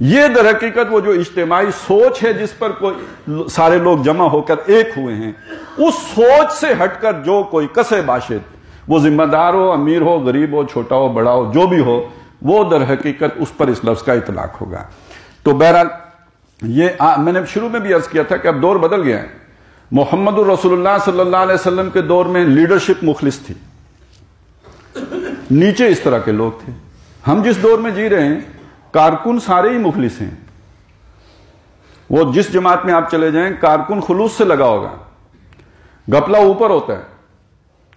یہ در حقیقت وہ جو اجتماعی سوچ ہے جس پر کوئی سارے لوگ جمع ہو کر ایک ہوئے ہیں، اس سوچ سے ہٹ کر جو کوئی کسے باشد، وہ ذمہ دار ہو، امیر ہو، غریب ہو، چھوٹا ہو، بڑا ہو، جو بھی ہو، وہ در حقیقت اس پر اس لفظ کا اطلاق ہوگا۔ تو بہرحال یہ میں نے شروع میں بھی عرض کیا تھا کہ اب دور بدل گیا ہے۔ محمد الرسول اللہ صلی اللہ علیہ وسلم کے دور میں لیڈرشپ مخلص تھی، نیچے اس طرح کے لوگ تھے۔ ہم جس دور میں جی رہے ہیں کارکن سارے ہی مخلص ہیں، وہ جس جماعت میں آپ چلے جائیں کارکن خلوص سے لگا ہوگا، گپلا اوپر ہوتا ہے۔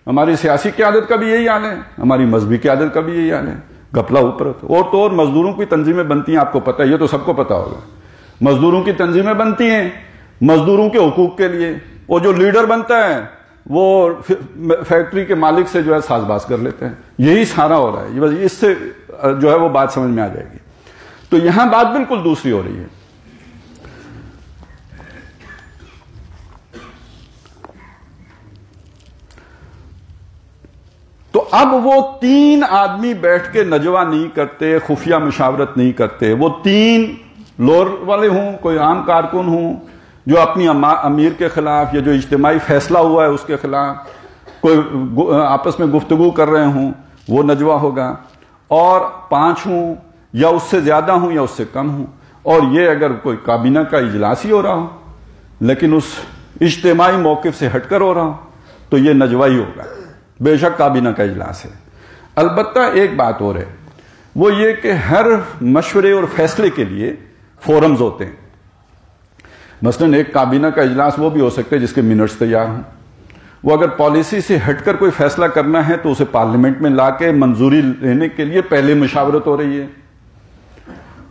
ہماری سیاسی قیادت کا بھی یہی حال ہے، ہماری مذہبی قیادت کا بھی یہی حال ہے، گپلا اوپر ہوتا ہے۔ اور تو اور مزدوروں کی تنظیمیں بنتی ہیں، آپ کو پتہ ہے، یہ تو سب کو پتہ ہوگا، مزدوروں کی تنظیمیں بنتی ہیں مزدوروں کے حقوق کے لیے، اور جو لیڈر بنتا ہے وہ فیکٹری کے مالک سے جو ہے ساز باز کر لیتے ہیں۔ یہی سارا ہو رہا ہے، بس اس سے جو ہے وہ بات سمجھ میں آ جائے گی۔ تو یہاں بات بالکل دوسری ہو رہی ہے۔ تو اب وہ تین آدمی بیٹھ کے نجوہ نہیں کرتے، خفیہ مشاورت نہیں کرتے، وہ تین لور والے ہوں، کوئی عام کارکن ہوں جو اپنی امیر کے خلاف یا جو اجتماعی فیصلہ ہوا ہے اس کے خلاف کوئی آپس میں گفتگو کر رہے ہوں، وہ نجوہ ہوگا، اور 5 ہوں یا اس سے زیادہ ہوں یا اس سے کم ہوں، اور یہ اگر کوئی کابینہ کا اجلاس ہی ہو رہا ہو لیکن اس اجتماعی موقف سے ہٹ کر ہو رہا ہو تو یہ نجوہ ہی ہوگا، بے شک کابینہ کا اجلاس ہے۔ البتہ ایک بات اور ہے، وہ یہ کہ ہر مشورے اور فیصلے کے لیے فورمز ہوتے ہیں۔ مثلا ایک کابینہ کا اجلاس وہ بھی ہو سکتا ہے جس کے منٹس تیار ہوں، وہ اگر پالیسی سے ہٹ کر کوئی فیصلہ کرنا ہے تو اسے پارلیمنٹ میں لا کے منظوری لینے کے لیے پہلے مشاورت ہو رہی ہے،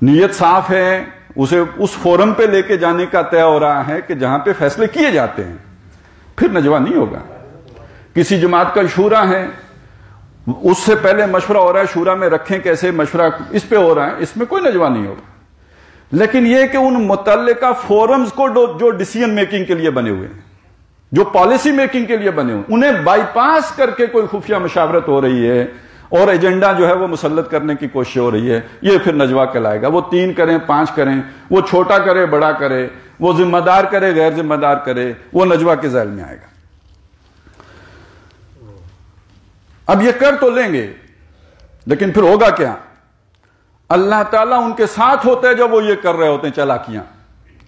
نیت صاف ہے، اسے اس فورم پہ لے کے جانے کا طے ہو رہا ہے کہ جہاں پہ فیصلے کیے جاتے ہیں، پھر نجوہ نہیں ہوگا۔ کسی جماعت کا شورا ہے، اس سے پہلے مشورہ ہو رہا ہے شورا میں رکھیں کیسے، مشورہ اس پہ ہو رہا ہے، اس میں کوئی نجوہ نہیں ہوگا۔ لیکن یہ کہ ان متعلقہ فورمز کو جو ڈیسیژن میکنگ کے لیے بنے ہوئے ہیں، جو پالیسی میکنگ کے لیے بنے ہوئے، انہیں بائی پاس کر کے کوئی خفیہ مشاورت ہو رہی ہے اور ایجنڈا جو ہے وہ مسلط کرنے کی کوشش ہو رہی ہے، یہ پھر نجوہ کہلائے گا۔ وہ 3 کریں 5 کریں، وہ چھوٹا کرے بڑا کرے، وہ ذمہ دار کرے غیر ذمہ دار کرے، وہ نجوہ کے ذیل میں آئے گا۔ اب یہ کر تو لیں گے لیکن پھر ہوگا کیا؟ اللہ تعالیٰ ان کے ساتھ ہوتا ہے جب وہ یہ کر رہے ہوتے ہیں چالاکیاں،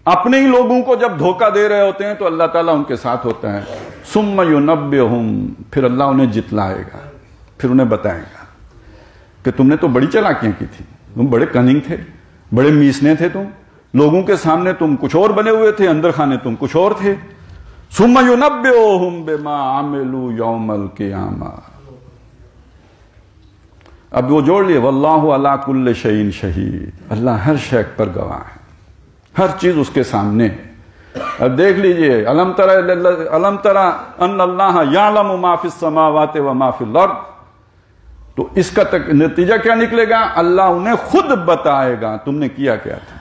اپنے ہی لوگوں کو جب دھوکہ دے رہے ہوتے ہیں تو اللہ تعالیٰ ان کے ساتھ ہوتا ہے۔ ثم ينبئهم، پھر اللہ انہیں جتلائے گا، پھر انہیں بتائے گا کہ تم نے تو بڑی چالاکیاں کی تھی، تم بڑے کننگ تھے، بڑے میسنے تھے، تم لوگوں کے سامنے تم کچھ اور بنے ہوئے تھے، اندر خانے تم کچھ اور تھے۔ ثم ينبئهم بما عملوا يوم القیامہ، اب وہ جوڑ لیے، واللہ علی کل شیء شہید، اللہ ہر شے پر گواہ ہے، ہر چیز اس کے سامنے ہے۔ اب دیکھ لیجئے، الم ترى ان اللہ یعلم ما فی السماوات و ما فی الارض، تو اس کا نتیجہ کیا نکلے گا؟ اللہ انہیں خود بتائے گا تم نے کیا کیا تھا،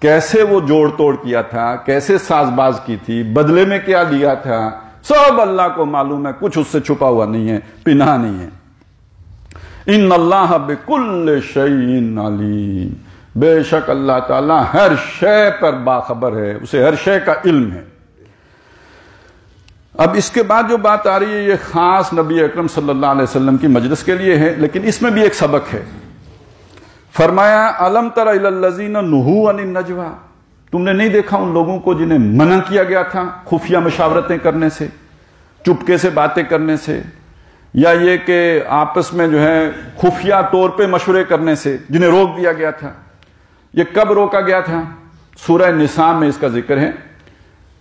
کیسے وہ جوڑ توڑ کیا تھا، کیسے ساز باز کی تھی، بدلے میں کیا دیا تھا، سب اللہ کو معلوم ہے، کچھ اس سے چھپا ہوا نہیں ہے، پنہا نہیں ہے۔ ان اللہ بکل شیء علیم، بے شک اللہ تعالیٰ ہر شے پر باخبر ہے، اسے ہر شے کا علم ہے۔ اب اس کے بعد جو بات آ رہی ہے یہ خاص نبی اکرم صلی اللہ علیہ وسلم کی مجلس کے لیے ہے، لیکن اس میں بھی ایک سبق ہے۔ فرمایا الم تر الی الذین نہوا عن النجوی، تم نے نہیں دیکھا ان لوگوں کو جنہیں منع کیا گیا تھا خفیہ مشاورتیں کرنے سے، چپکے سے باتیں کرنے سے، یا یہ کہ آپس میں جو ہے خفیہ طور پہ مشورے کرنے سے، جنہیں روک دیا گیا تھا۔ یہ کب روکا گیا تھا؟ سورہ نساء میں اس کا ذکر ہے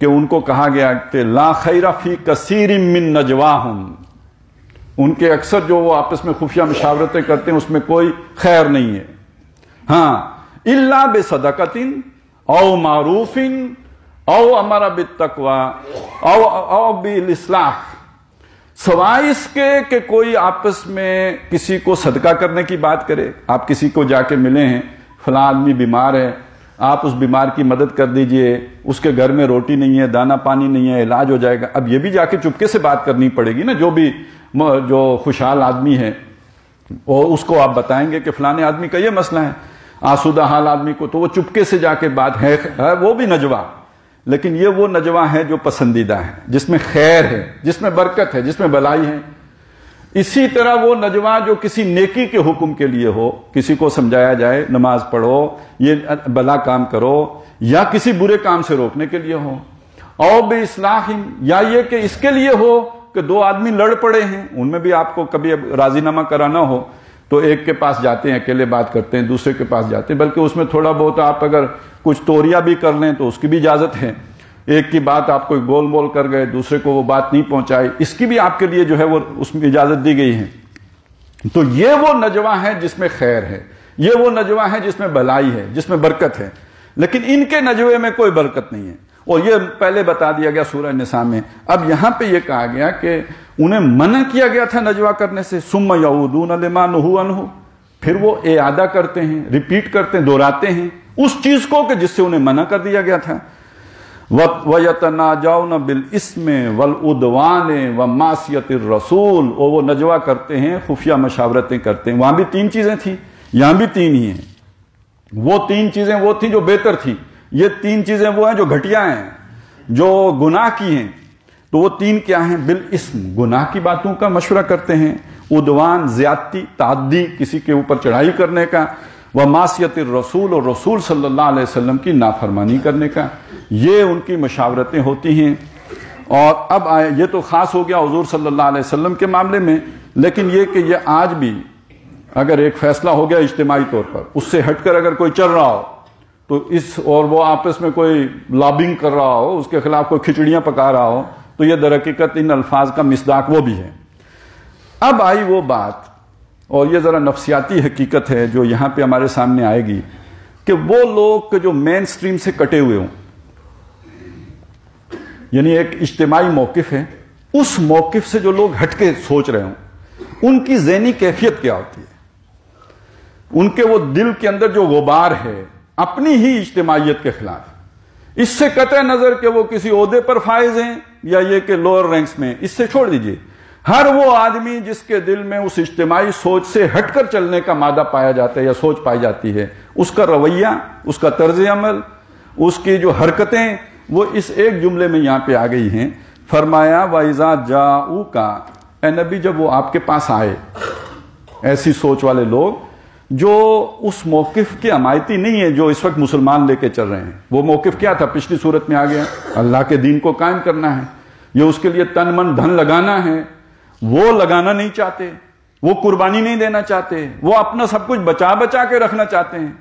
کہ ان کو کہا گیا کہ لا خیر فی کثیر من نجواہم، ان کے اکثر جو وہ آپس میں خفیہ مشاورتیں کرتے ہیں اس میں کوئی خیر نہیں ہے۔ ہاں الا بصدقۃ او معروف او امر بالتقوی او بالاصلاح، سوائے اس کے کہ کوئی آپس میں کسی کو صدقہ کرنے کی بات کرے، آپ کسی کو جا کے ملے ہیں، فلاں آدمی بیمار ہے، آپ اس بیمار کی مدد کر دیجئے، اس کے گھر میں روٹی نہیں ہے، دانا پانی نہیں ہے، علاج ہو جائے گا۔ اب یہ بھی جا کے چپکے سے بات کرنی پڑے گی نا، جو خوشحال آدمی ہے اور اس کو آپ بتائیں گے کہ فلانے آدمی کا یہ مسئلہ ہے، آسودہ حال آدمی کو، تو وہ چپکے سے جا کے بات ہے وہ بھی نجوہ، لیکن یہ وہ نجوہ ہے جو پسندیدہ ہے، جس میں خیر ہے، جس میں برکت ہے، جس میں بلائی ہے۔ اسی طرح وہ نجوہ جو کسی نیکی کے حکم کے لیے ہو، کسی کو سمجھایا جائے نماز پڑھو، یہ بھلا کام کرو، یا کسی برے کام سے روکنے کے لیے ہو، او باصلاح، یا یہ کہ اس کے لیے ہو کہ دو آدمی لڑ پڑے ہیں، ان میں بھی آپ کو کبھی راضی نامہ کرانا ہو تو ایک کے پاس جاتے ہیں، اکیلے بات کرتے ہیں، دوسرے کے پاس جاتے ہیں، بلکہ اس میں تھوڑا بہت آپ اگر کچھ توریہ بھی کر لیں تو اس کی بھی اجازت ہے، ایک کی بات آپ کوئی گول مول کر گئے، دوسرے کو وہ بات نہیں پہنچائی، اس کی بھی آپ کے لیے جو ہے وہ اس میں اجازت دی گئی ہے۔ تو یہ وہ نجوہ ہے جس میں خیر ہے، یہ وہ نجوہ ہے جس میں بھلائی ہے، جس میں برکت ہے، لیکن ان کے نجوے میں کوئی برکت نہیں ہے، اور یہ پہلے بتا دیا گیا سورہ نساء میں۔ اب یہاں پہ یہ کہا گیا کہ انہیں منع کیا گیا تھا نجوہ کرنے سے، ثم یعودون لما نہوا عنہ، پھر وہ اعادہ کرتے ہیں، ریپیٹ کرتے ہیں، دہراتے ہیں اس چیز کو کہ جس سے انہیں منع کر دیا گیا تھا۔ وَيَتَنَاجَوْنَ بِالْإِثْمِ وَالْعُدْوَانِ وَمَعْصِيَتِ الرَّسُولِ، اور وہ نجوہ کرتے ہیں، خفیہ مشاورتیں کرتے ہیں۔ وہاں بھی تین چیزیں تھیں، یہاں بھی تین ہی ہیں۔ وہ تین چیزیں وہ تھیں جو بہتر تھیں، یہ تین چیزیں وہ ہیں جو گھٹیا ہیں، جو گناہ کی ہیں۔ تو وہ تین کیا ہیں؟ بالاسم، گناہ کی باتوں کا مشورہ کرتے ہیں، عدوان زیادتی، تعدی، کسی کے اوپر چڑھائی کرنے کا، ومعصیت الرسول، اور رسول صلی اللہ علیہ وسلم کی نافرمانی کرنے کا، یہ ان کی مشاورتیں ہوتی ہیں۔ اور اب آئے، یہ تو خاص ہو گیا حضور صلی اللہ علیہ وسلم کے معاملے میں، لیکن یہ کہ یہ آج بھی اگر ایک فیصلہ ہو گیا اجتماعی طور پر، اس سے ہٹ کر اگر کوئی چل رہا ہو تو اور وہ آپس میں کوئی لابنگ کر رہا ہو، اس کے خلاف کوئی کھچڑیاں پکا رہا ہو، تو یہ در حقیقت ان الفاظ کا مصداق وہ بھی ہے۔ اب آئی وہ بات، اور یہ ذرا نفسیاتی حقیقت ہے جو یہاں پہ ہمارے سامنے آئے گی، کہ وہ لوگ جو مین سٹریم سے کٹے ہوئے ہوں، یعنی ایک اجتماعی موقف ہے، اس موقف سے جو لوگ ہٹ کے سوچ رہے ہوں، ان کی ذہنی کیفیت کیا ہوتی ہے، ان کے وہ دل کے اندر جو غبار ہے اپنی ہی اجتماعیت کے خلاف، اس سے قطع نظر کہ وہ کسی عہدے پر فائز ہیں یا یہ کہ لوور رینکس میں، اس سے چھوڑ دیجئے، ہر وہ آدمی جس کے دل میں اس اجتماعی سوچ سے ہٹ کر چلنے کا مادہ پایا جاتا ہے یا سوچ پائی جاتی ہے، اس کا رویہ، اس کا طرز عمل، اس کی جو حرکتیں، وہ اس ایک جملے میں یہاں پہ آ گئی ہیں۔ فرمایا وَإِذَا جَاءُوكَ، اے نبی جب وہ آپ کے پاس آئے، ایسی سوچ والے لوگ جو اس موقف کے حمایتی نہیں ہے جو اس وقت مسلمان لے کے چل رہے ہیں۔ وہ موقف کیا تھا؟ پچھلی صورت میں آ گیا، اللہ کے دین کو قائم کرنا ہے، یہ اس کے لیے تن من دھن لگانا ہے، وہ لگانا نہیں چاہتے، وہ قربانی نہیں دینا چاہتے، وہ اپنا سب کچھ بچا بچا کے رکھنا چاہتے ہیں،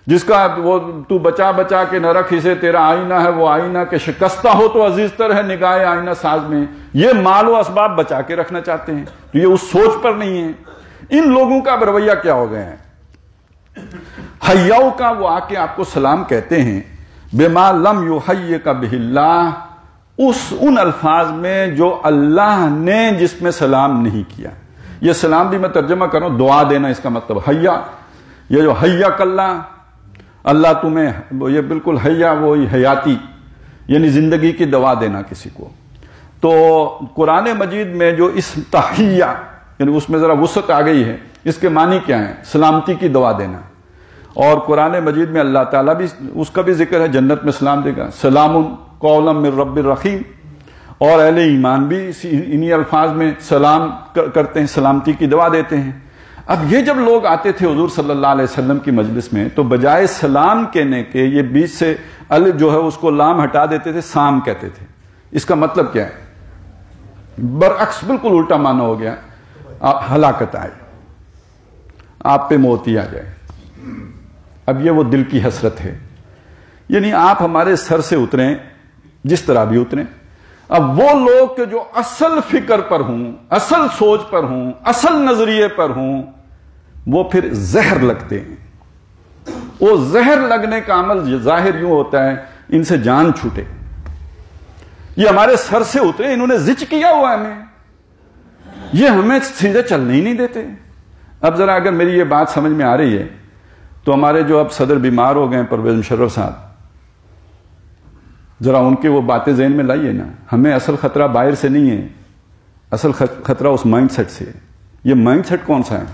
جس کا وہ تو بچا بچا کے نہ رکھ، اسے تیرا آئینہ ہے وہ آئینہ کہ شکستہ ہو تو عزیز تر ہے نگاہ آئینہ ساز میں، یہ مال و اسباب بچا کے رکھنا چاہتے ہیں، تو یہ اس سوچ پر نہیں ہے۔ ان لوگوں کا رویہ کیا ہو گیا ہے؟ حیاؤ کا وہ آ کے آپ کو سلام کہتے ہیں، بما لم یحیک بہ اللہ، ان الفاظ میں جو اللہ نے جس میں سلام نہیں کیا. یہ سلام بھی میں ترجمہ کروں، دعا دینا اس کا مطلب حیا. یہ جو حیاک اللہ، اللہ تمہیں، یہ بالکل حیا وہی حیاتی، یعنی زندگی کی دوا دینا کسی کو. تو قرآن مجید میں جو اس تحیہ، یعنی اس میں ذرا وسعت آ گئی ہے، اس کے معنی کیا ہیں؟ سلامتی کی دعا دینا. اور قرآن مجید میں اللہ تعالیٰ بھی اس کا بھی ذکر ہے، جنت میں سلام دے گا، سلام قولا من رب الرحیم. اور اہل ایمان بھی انہی الفاظ میں سلام کرتے ہیں، سلامتی کی دعا دیتے ہیں. اب یہ جب لوگ آتے تھے حضور صلی اللہ علیہ وسلم کی مجلس میں، تو بجائے سلام کہنے کے یہ بیچ سے الف جو ہے اس کو لام ہٹا دیتے تھے، سام کہتے تھے. اس کا مطلب کیا ہے؟ برعکس بالکل الٹا معنی ہو گیا، ہلاکت آئے، آپ پہ موتی آ جائے. اب یہ وہ دل کی حسرت ہے، یعنی آپ ہمارے سر سے اتریں جس طرح بھی اتریں. اب وہ لوگ کہ جو اصل فکر پر ہوں، اصل سوچ پر ہوں، اصل نظریے پر ہوں، وہ پھر زہر لگتے ہیں. وہ زہر لگنے کا عمل ظاہر یوں ہوتا ہے ان سے جان چھوٹے. یہ ہمارے سر سے اترے، انہوں نے زچ کیا ہوا ہے ہمیں، یہ ہمیں سیدھے چلنے ہی نہیں دیتے. اب ذرا اگر میری یہ بات سمجھ میں آ رہی ہے تو ہمارے جو اب صدر بیمار ہو گئے ہیں پرویز مشرف صاحب، ذرا ان کی وہ باتیں ذہن میں لائیے نا. ہمیں اصل خطرہ باہر سے نہیں ہے، اصل خطرہ اس مائنڈ سیٹ سے ہے. یہ مائنڈ سیٹ کون سا ہے؟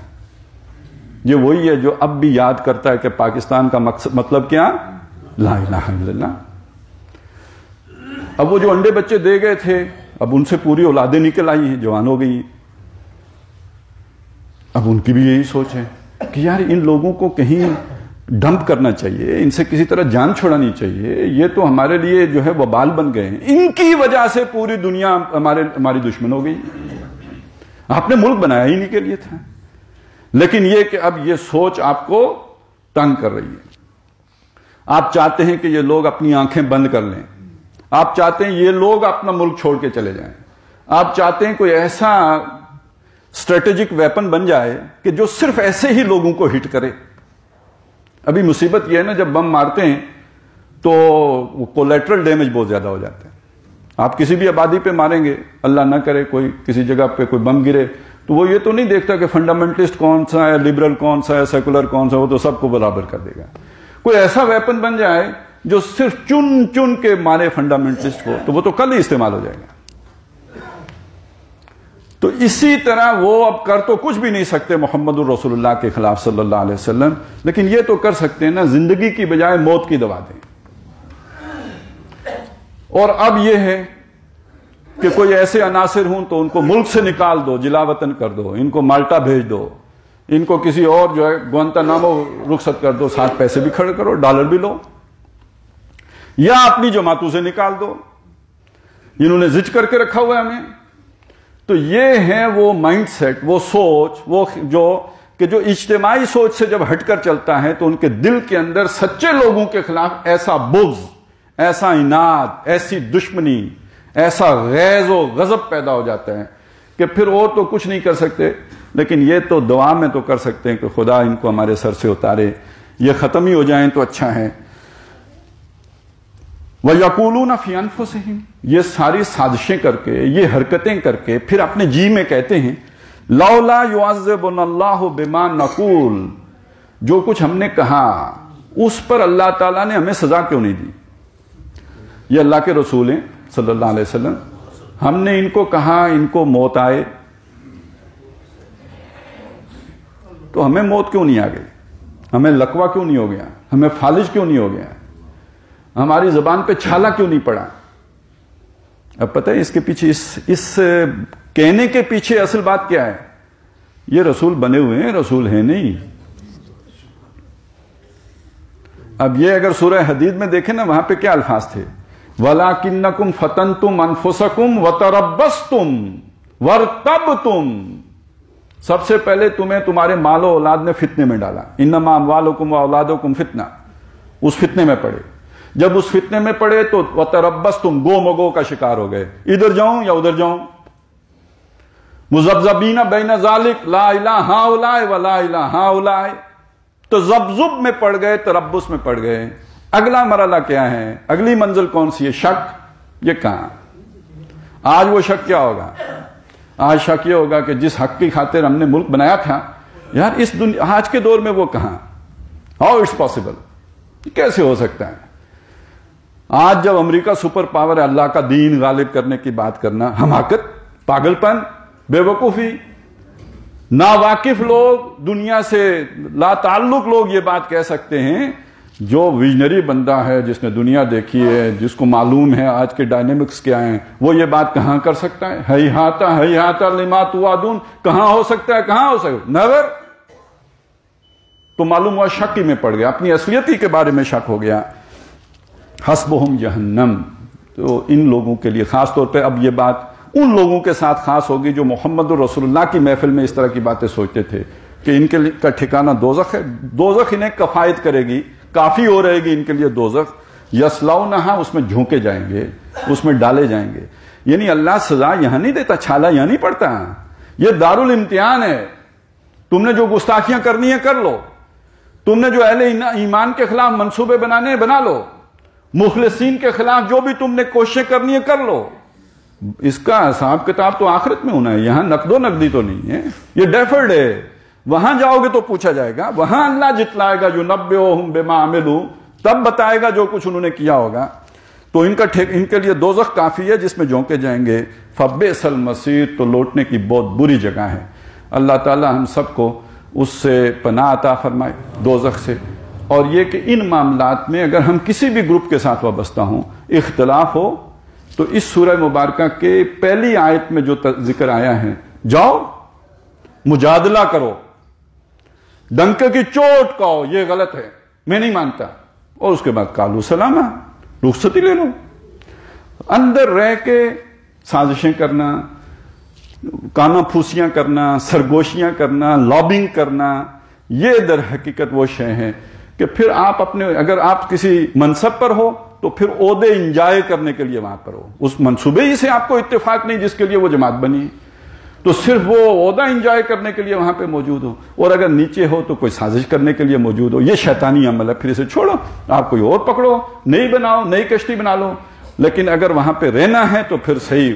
یہ وہی ہے جو اب بھی یاد کرتا ہے کہ پاکستان کا مطلب کیا؟ لا الہ الا اللہ. اب وہ جو انڈے بچے دے گئے تھے، اب ان سے پوری اولادیں نکل آئی ہیں، جوان ہو گئی ہیں. اب ان کی بھی یہی سوچ ہے کہ یار ان لوگوں کو کہیں ڈمپ کرنا چاہیے، ان سے کسی طرح جان چھڑانی چاہیے، یہ تو ہمارے لیے جو ہے وبال بن گئے ہیں، ان کی وجہ سے پوری دنیا ہماری دشمن ہو گئی. آپ نے ملک بنایا ہی نہیں کے لیے تھا. لیکن یہ کہ اب یہ سوچ آپ کو تنگ کر رہی ہے. آپ چاہتے ہیں کہ یہ لوگ اپنی آنکھیں بند کر لیں، آپ چاہتے ہیں یہ لوگ اپنا ملک چھوڑ کے چلے جائیں، آپ چاہتے ہیں کوئی ایسا اسٹریٹجک ویپن بن جائے کہ جو صرف ایسے ہی لوگوں کو ہٹ کرے. ابھی مصیبت یہ ہے نا، جب بم مارتے ہیں تو کولیٹرل ڈیمیج بہت زیادہ ہو جاتا ہے. آپ کسی بھی آبادی پہ ماریں گے، اللہ نہ کرے کوئی کسی جگہ پہ کوئی بم گرے، تو وہ یہ تو نہیں دیکھتا کہ فنڈامنٹلسٹ کون سا ہے، لبرل کون سا ہے، سیکولر کون سا ہے، وہ تو سب کو برابر کر دے گا. کوئی ایسا ویپن بن جائے جو صرف چن چن کے مارے فنڈامنٹلسٹ کو، تو وہ تو کل ہی استعمال ہو جائے گا. تو اسی طرح وہ اب کر تو کچھ بھی نہیں سکتے محمد الرسول اللہ کے خلاف صلی اللہ علیہ وسلم، لیکن یہ تو کر سکتے ہیں نا، زندگی کی بجائے موت کی دوا دیں. اور اب یہ ہے کہ کوئی ایسے عناصر ہوں تو ان کو ملک سے نکال دو، جلا وطن کر دو، ان کو مالٹا بھیج دو، ان کو کسی اور جو ہے گوانتانامو رخصت کر دو، ساتھ پیسے بھی کھڑے کرو، ڈالر بھی لو، یا اپنی جماعتوں سے نکال دو. انہوں نے زچ کر کے رکھا ہوا ہے ہمیں. تو یہ ہے وہ مائنڈ سیٹ، وہ سوچ، وہ جو اجتماعی سوچ سے جب ہٹ کر چلتا ہے تو ان کے دل کے اندر سچے لوگوں کے خلاف ایسا بغض، ایسا عناد، ایسی دشمنی، ایسا غیظ و غضب پیدا ہو جاتا ہے کہ پھر اور تو کچھ نہیں کر سکتے. لیکن یہ تو دعا میں تو کر سکتے ہیں کہ خدا ان کو ہمارے سر سے اتارے، یہ ختم ہی ہو جائیں تو اچھا ہے. وَيَقُولُونَ فِي أَنفُسِهِمْ، یہ ساری سازشیں کر کے، یہ حرکتیں کر کے پھر اپنے جی میں کہتے ہیں لَوْلَا يُعَذِّبُنَا اللَّهُ بِمَا نَقُولُ، جو کچھ ہم نے کہا اس پر اللہ تعالیٰ نے ہمیں سزا کیوں نہیں دی. یہ اللہ کے رسول ہیں صلی اللہ علیہ وسلم، ہم نے ان کو کہا ان کو موت آئے تو ہمیں موت کیوں نہیں آ گئی، ہمیں لقوہ کیوں نہیں ہو گیا، ہمیں فالج کیوں نہیں ہو گیا، ہماری زبان پہ چھالا کیوں نہیں پڑا. اب پتہ ہے اس کے پیچھے، اس کہنے کے پیچھے اصل بات کیا ہے؟ یہ رسول بنے ہوئے ہیں، رسول ہیں نہیں. اب یہ اگر سورہ حدید میں دیکھیں نا، وہاں پہ کیا الفاظ تھے؟ وَلَكِنَّكُمْ فَتَنْتُمْ أَنفُسَكُمْ وَتَرَبَّصْتُمْ وَارْتَبْتُمْ. سب سے پہلے تمہیں تمہارے مال و اولاد نے فتنے میں ڈالا. انما اموالکم واولادکم فتنہ، اس فتنے میں پڑے. جب اس فتنے میں پڑے تو وتربصتم، گو مگو کا شکار ہو گئے، ادھر جاؤں یا ادھر جاؤں. مذبذبین بین ذالک لا الہ ہؤلاء ولا الہ ہؤلاء، تو زبزب میں پڑ گئے، تربص میں پڑ گئے. اگلا مرحلہ کیا ہے، اگلی منزل کون سی ہے؟ شک. یہ کہاں؟ آج وہ شک کیا ہوگا؟ آج شک یہ ہوگا کہ جس حق کی خاطر ہم نے ملک بنایا تھا، یار اس دنیا آج کے دور میں وہ کہاں؟ How it's possible? کیسے ہو سکتا ہے؟ آج جب امریکہ سپر پاور ہے، اللہ کا دین غالب کرنے کی بات کرنا حماقت، پاگل پن، بے وقوفی. ناواقف لوگ، دنیا سے لا تعلق لوگ یہ بات کہہ سکتے ہیں. جو ویژنری بندہ ہے، جس نے دنیا دیکھی ہے، جس کو معلوم ہے آج کے ڈائنامکس کیا ہیں، وہ یہ بات کہاں کر سکتا ہے؟ ہیہاتا لما توعدون. کہاں ہو سکتا ہے؟ کہاں ہو سکتا ہے؟ نیور. تو معلوم ہوا شک ہی میں پڑ گیا، اپنی اصلیتی کے بارے میں شک ہو گیا. حسبہم جہنم. تو ان لوگوں کے لیے خاص طور پہ اب یہ بات ان لوگوں کے ساتھ خاص ہوگی جو محمد رسول اللہ کی محفل میں اس طرح کی باتیں سوچتے تھے کہ ان کے کا ٹھکانہ دوزخ ہے. دوزخ انہیں کفایت کرے گی، کافی ہو رہے گی ان کے لیے دوزخ. یصلونہا، اس میں جھونکے جائیں گے، اس میں ڈالے جائیں گے. یعنی اللہ سزا یہاں نہیں دیتا، چھالا یہاں نہیں پڑتا. یہ دارالامتحان ہے. تم نے جو گستاخیاں کرنی ہے کر لو، تم نے جو اہل ایمان کے خلاف منصوبے بنانے ہیں بنا لو، مخلصین کے خلاف جو بھی تم نے کوششیں کرنی ہے کر لو. اس کا حساب کتاب تو آخرت میں ہونا ہے، یہاں نقد و نقدی تو نہیں ہے. یہ ڈیفرڈ ہے. وہاں جاؤ گے تو پوچھا جائے گا، وہاں اللہ جتلائے گا، یُنَبِّئُہُم بِمَا عَمِلُوا، تب بتائے گا جو کچھ انہوں نے کیا ہوگا. تو ان کے لیے دوزخ کافی ہے جس میں جھونکے جائیں گے. فَبِئْسَ الْمَصِيرُ، تو لوٹنے کی بہت بری جگہ ہے. اللہ تعالی ہم سب کو اس سے پناہ عطا فرمائے، دوزخ سے. اور یہ کہ ان معاملات میں اگر ہم کسی بھی گروپ کے ساتھ وابستہ ہوں، اختلاف ہو، تو اس سورہ مبارکہ کے پہلی آیت میں جو ذکر آیا ہے، جاؤ مجادلہ کرو، ڈنکے کی چوٹ کہو یہ غلط ہے، میں نہیں مانتا، اور اس کے بعد قالوا سلاما، رخصتی لے لو. اندر رہ کے سازشیں کرنا، کانا پھوسیاں کرنا، سرگوشیاں کرنا، لابنگ کرنا، یہ در حقیقت وہ شے ہیں کہ پھر آپ اگر آپ کسی منصب پر ہو تو پھر عہدے انجوائے کرنے کے لیے وہاں پر ہو. اس منصوبے ہی سے آپ کو اتفاق نہیں جس کے لیے وہ جماعت بنی، تو صرف وہ عہدہ انجوائے کرنے کے لیے وہاں پہ موجود ہو. اور اگر نیچے ہو تو کوئی سازش کرنے کے لیے موجود ہو. یہ شیطانی عمل ہے. پھر اسے چھوڑو، آپ کوئی اور پکڑو، نئی بناؤ، نئی کشتی بنا لو. لیکن اگر وہاں پہ رہنا ہے تو پھر صحیح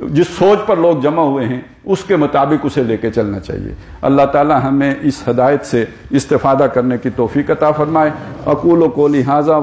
جس سوچ پر لوگ جمع ہوئے ہیں اس کے مطابق اسے لے کے چلنا چاہیے. اللہ تعالی ہمیں اس ہدایت سے استفادہ کرنے کی توفیق عطا فرمائے. اقول قولی ھذا